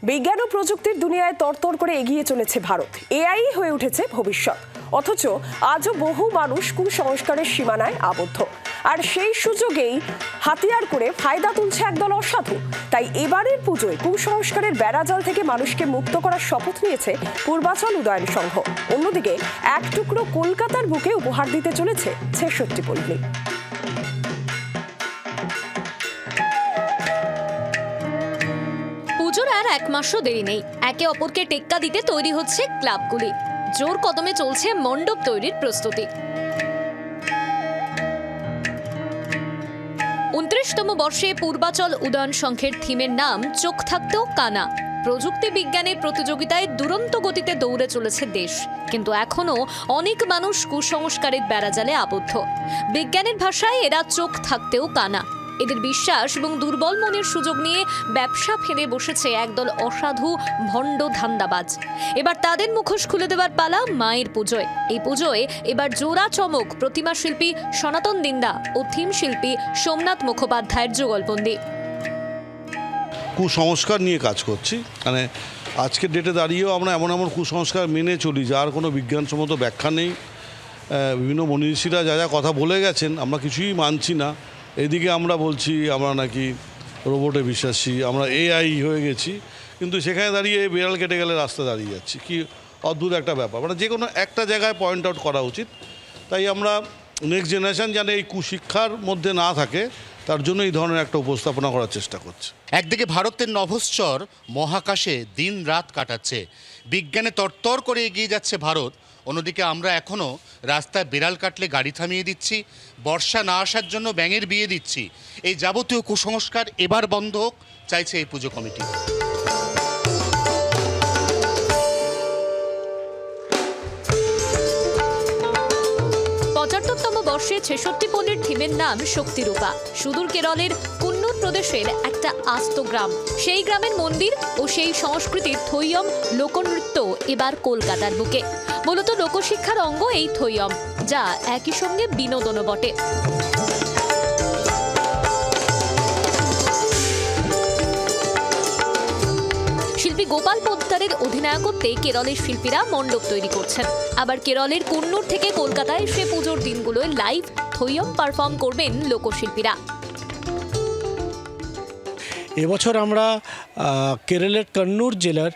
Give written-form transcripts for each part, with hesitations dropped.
বিজ্ঞান ও প্রযুক্তির দুনিয়ায় তরতর করে এগিয়ে চলেছে ভারত। এআই হয়ে উঠেছে ভবিষ্যৎ, অথচ আজও বহু মানুষ কুসংস্কারের সীমানায় আবদ্ধ। আর সেই সুযোগেই হাতিয়ার করে ফায়দা তুলছে একদল অসাধু। তাই এবারের পুজোয় কুসংস্কারের বেড়াজাল থেকে মানুষকে মুক্ত করার শপথ নিয়েছে পূর্বাচল উদয়ন সংঘ। অন্যদিকে এক টুকরো কলকাতার বুকে উপহার দিতে চলেছে ৬৬ পল্লী। পুজোর আর এক মাসও দেরি নেই। একে অপরকে টেক্কা দিতে তৈরি হচ্ছে ক্লাবগুলি। জোর কদমে চলছে মণ্ডপ তৈরির প্রস্তুতি। ২৯তম বর্ষে পূর্বাচল উদয়ন সংঘের থিমের নাম চোখ থাকতেও কানা। প্রযুক্তি বিজ্ঞানের প্রতিযোগিতায় দুরন্ত গতিতে দৌড়ে চলেছে দেশ, কিন্তু এখনো অনেক মানুষ কুসংস্কারের বেড়াজালে আবদ্ধ। বিজ্ঞানের ভাষায় এরা চোখ থাকতেও কানা। এদের বিশ্বাস এবং দুর্বল মনের সুযোগ নিয়ে ব্যবসা ফেলে বসেছে একদল অসাধু ভণ্ড ধান্দাবাজ। এবার তাদের মুখোশ খুলে দেবার পালা মায়ের পুজোয়। এই পুজোয় এবার জোড়া চমক প্রতিমা শিল্পী সনাতন দিন্দা ও থিম শিল্পী সোমনাথ মুখোপাধ্যায়ের যুগলবন্দি। কুসংস্কার নিয়ে কাজ করছি, মানে আজকের ডেটে দাঁড়িয়েও আমরা এমন এমন কুসংস্কার মেনে চলি যার কোনো বিজ্ঞানসম্মত ব্যাখ্যা নেই। বিভিন্ন মনীষীরা যা যা কথা বলে গেছেন আমরা কিছুই মানছি না। এদিকে আমরা বলছি আমরা নাকি রোবটে বিশ্বাসী, আমরা এআই হয়ে গেছি, কিন্তু সেখানে দাঁড়িয়ে বিড়াল কেটে গেলে রাস্তা দাঁড়িয়ে যাচ্ছি। কি অদ্ভুত একটা ব্যাপার। মানে যে কোনো একটা জায়গায় পয়েন্ট আউট করা উচিত। তাই আমরা নেক্সট জেনারেশন যেন এই কুশিক্ষার মধ্যে না থাকে তার জন্য এই ধরনের একটা উপস্থাপনা করার চেষ্টা করছে। একদিকে ভারতের নভশ্চর মহাকাশে দিন রাত কাটাচ্ছে, বিজ্ঞানে তরতর করে এগিয়ে যাচ্ছে ভারত। অন্যদিকে আমরা এখনও রাস্তায় বিড়াল কাটলে গাড়ি থামিয়ে দিচ্ছি, বর্ষা না আসার জন্য ব্যাঙের বিয়ে দিচ্ছি। এই যাবতীয় কুসংস্কার এবার বন্ধ হোক চাইছে এই পুজো কমিটি। তম বর্ষে ৬৬ পল্লীর থিমের নাম শক্তিরূপা। সুদূর কেরলের কুন্নুর প্রদেশের একটা আস্ত গ্রাম। সেই গ্রামের মন্দির ও সেই সংস্কৃতির থৈয়ম লোকনৃত্য এবার কলকাতার বুকে। মূলত লোকশিক্ষার অঙ্গ এই থৈয়ম, যা একই সঙ্গে বিনোদনও বটে। শিল্পী গোপাল পোদ্দারের অধিনায়কত্বে কেরলের শিল্পীরা মণ্ডপ তৈরি করছেন। আবার কেরলের কুন্নুর থেকে কলকাতায় এসে পুজোর দিনগুলোয় লাইভ থৈয়ম পারফর্ম করবেন লোকশিল্পীরা। এবছর আমরা কেরলের কন্নুর জেলার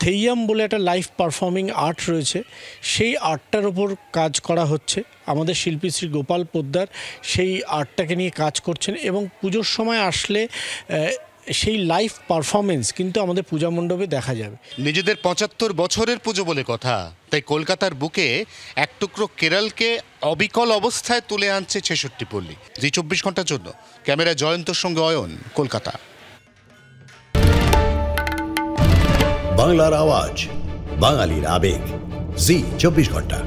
থেইয়াম বলে একটা লাইভ পারফর্মিং আর্ট রয়েছে, সেই আর্টটার ওপর কাজ করা হচ্ছে। আমাদের শিল্পী শ্রী গোপাল পোদ্দার সেই আর্টটাকে নিয়ে কাজ করছেন এবং পুজোর সময় আসলে সেই লাইভ পারফরমেন্স কিন্তু আমাদের পূজা মণ্ডপে দেখা যাবে। নিজেদের ৭৫ বছরের পুজো বলে কথা, তাই কলকাতার বুকে এক টুকরো কেরলকে অবিকল অবস্থায় তুলে আনছে ৬৬ পল্লী। জি ২৪ ঘন্টার জন্য ক্যামেরা জয়ন্তর সঙ্গে অয়ন, কলকাতা। বাংলার আওয়াজ, বাঙালির আবেগ, জি ২৪ ঘন্টা।